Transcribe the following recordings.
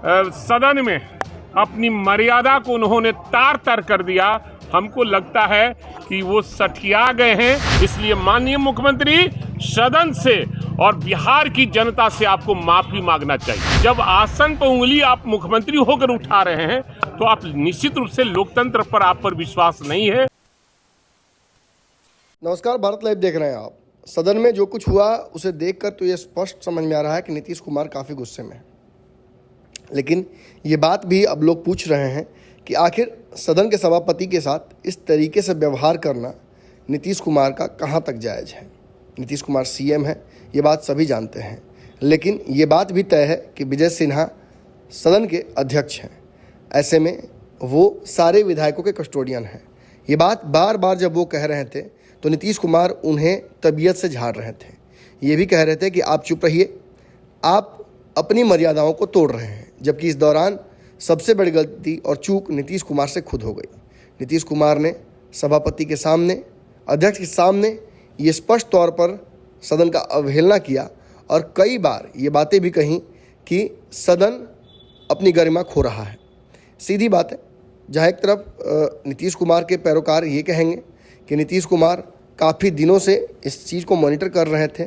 सदन में अपनी मर्यादा को उन्होंने तार तार कर दिया। हमको लगता है कि वो सठिया गए हैं। इसलिए माननीय मुख्यमंत्री, सदन से और बिहार की जनता से आपको माफी मांगना चाहिए। जब आसन पर उंगली आप मुख्यमंत्री होकर उठा रहे हैं तो आप निश्चित रूप से लोकतंत्र पर आप पर विश्वास नहीं है। नमस्कार, भारत लाइव देख रहे हैं आप। सदन में जो कुछ हुआ उसे देखकर तो ये स्पष्ट समझ में आ रहा है कि नीतीश कुमार काफ़ी गुस्से में है। लेकिन ये बात भी अब लोग पूछ रहे हैं कि आखिर सदन के सभापति के साथ इस तरीके से व्यवहार करना नीतीश कुमार का कहाँ तक जायज़ है। नीतीश कुमार सीएम है, ये बात सभी जानते हैं। लेकिन ये बात भी तय है कि विजय सिन्हा सदन के अध्यक्ष हैं। ऐसे में वो सारे विधायकों के कस्टोडियन हैं। ये बात बार बार जब वो कह रहे थे तो नीतीश कुमार उन्हें तबीयत से झाड़ रहे थे। ये भी कह रहे थे कि आप चुप रहिए, आप अपनी मर्यादाओं को तोड़ रहे हैं। जबकि इस दौरान सबसे बड़ी गलती और चूक नीतीश कुमार से खुद हो गई। नीतीश कुमार ने सभापति के सामने, अध्यक्ष के सामने ये स्पष्ट तौर पर सदन का अवहेलना किया और कई बार ये बातें भी कहीं कि सदन अपनी गरिमा खो रहा है। सीधी बात है, जहाँ एक तरफ नीतीश कुमार के पैरोकार ये कहेंगे कि नीतीश कुमार काफ़ी दिनों से इस चीज़ को मॉनिटर कर रहे थे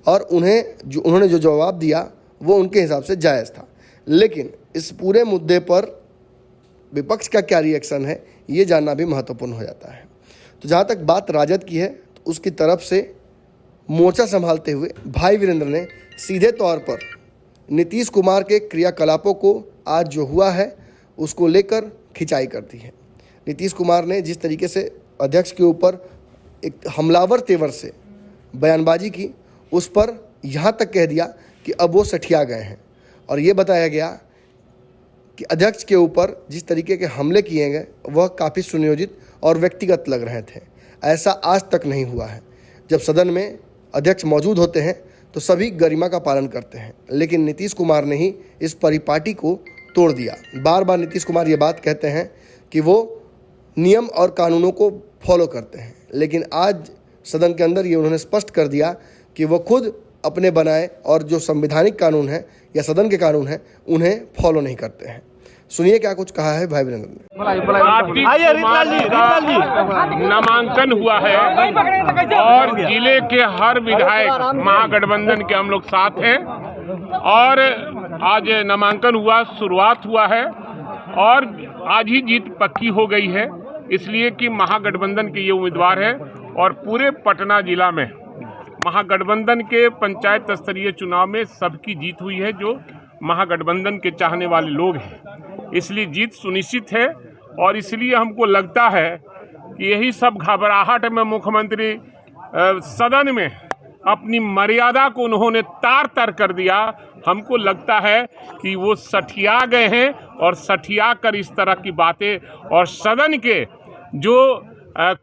और उन्होंने जो जवाब दिया वो उनके हिसाब से जायज़ था। लेकिन इस पूरे मुद्दे पर विपक्ष का क्या रिएक्शन है ये जानना भी महत्वपूर्ण हो जाता है। तो जहाँ तक बात राजद की है तो उसकी तरफ से मोर्चा संभालते हुए भाई वीरेंद्र ने सीधे तौर पर नीतीश कुमार के क्रियाकलापों को आज जो हुआ है उसको लेकर खिंचाई कर दी है। नीतीश कुमार ने जिस तरीके से अध्यक्ष के ऊपर एक हमलावर तेवर से बयानबाजी की, उस पर यहाँ तक कह दिया कि अब वो सठिया गए हैं। और ये बताया गया कि अध्यक्ष के ऊपर जिस तरीके के हमले किए गए वह काफ़ी सुनियोजित और व्यक्तिगत लग रहे थे। ऐसा आज तक नहीं हुआ है। जब सदन में अध्यक्ष मौजूद होते हैं तो सभी गरिमा का पालन करते हैं, लेकिन नीतीश कुमार ने ही इस परिपाटी को तोड़ दिया। बार बार नीतीश कुमार ये बात कहते हैं कि वो नियम और कानूनों को फॉलो करते हैं, लेकिन आज सदन के अंदर ये उन्होंने स्पष्ट कर दिया कि वो खुद अपने बनाए और जो संवैधानिक कानून है या सदन के कानून है उन्हें फॉलो नहीं करते हैं। सुनिए क्या कुछ कहा है भाई वीरेंद्र ने। नामांकन हुआ है और जिले के हर विधायक महागठबंधन के हम लोग साथ हैं और आज नामांकन हुआ, शुरुआत हुआ है और आज ही जीत पक्की हो गई है, इसलिए कि महागठबंधन के ये उम्मीदवार है। और पूरे पटना जिला में महागठबंधन के पंचायत स्तरीय चुनाव में सबकी जीत हुई है जो महागठबंधन के चाहने वाले लोग हैं, इसलिए जीत सुनिश्चित है। और इसलिए हमको लगता है कि यही सब घबराहट में मुख्यमंत्री सदन में अपनी मर्यादा को उन्होंने तार तार कर दिया। हमको लगता है कि वो सठिया गए हैं और सठिया कर इस तरह की बातें और सदन के जो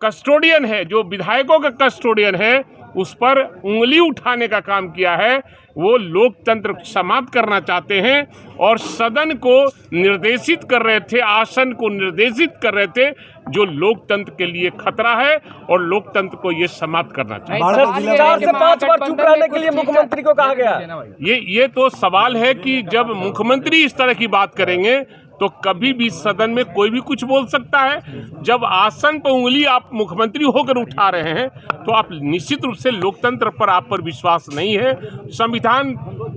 कस्टोडियन है, जो विधायकों का कस्टोडियन है, उस पर उंगली उठाने का काम किया है। वो लोकतंत्र समाप्त करना चाहते हैं और सदन को निर्देशित कर रहे थे, आसन को निर्देशित कर रहे थे, जो लोकतंत्र के लिए खतरा है और लोकतंत्र को ये समाप्त करना चाहिए। 4 से 5 बार चुप रहने के लिए मुख्यमंत्री को कहा गया। ये तो सवाल है कि जब मुख्यमंत्री इस तरह की बात करेंगे तो कभी भी सदन में कोई भी कुछ बोल सकता है। जब आसन पर उंगली आप मुख्यमंत्री होकर उठा रहे हैं तो आप निश्चित रूप से लोकतंत्र पर आप पर विश्वास नहीं है, संविधान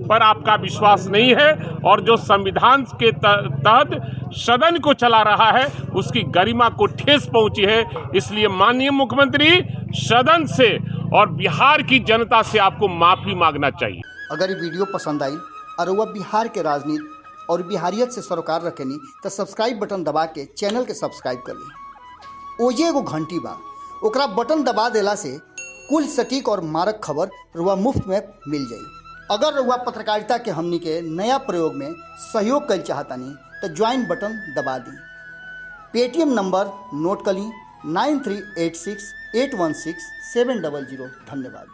पर आपका विश्वास नहीं है और जो संविधान के तहत सदन को चला रहा है उसकी गरिमा को ठेस पहुंची है। इसलिए माननीय मुख्यमंत्री, सदन से और बिहार की जनता से आपको माफी मांगना चाहिए। अगर ये वीडियो पसंद आई और वह बिहार के राजनीति और बिहारियत से सरोकार रखेनी तो सब्सक्राइब बटन दबा के चैनल के सब्सक्राइब कर ली। ओजे एगो घंटी बा, ओकरा बटन दबा देला से कुल सटीक और मारक खबर रुआ मुफ्त में मिल जाई। अगर रुआ पत्रकारिता के हमनी के नया प्रयोग में सहयोग कर चाहतानी तो ज्वाइन बटन दबा दी। पेटीएम नंबर नोट कर ली 9386 816 700। धन्यवाद।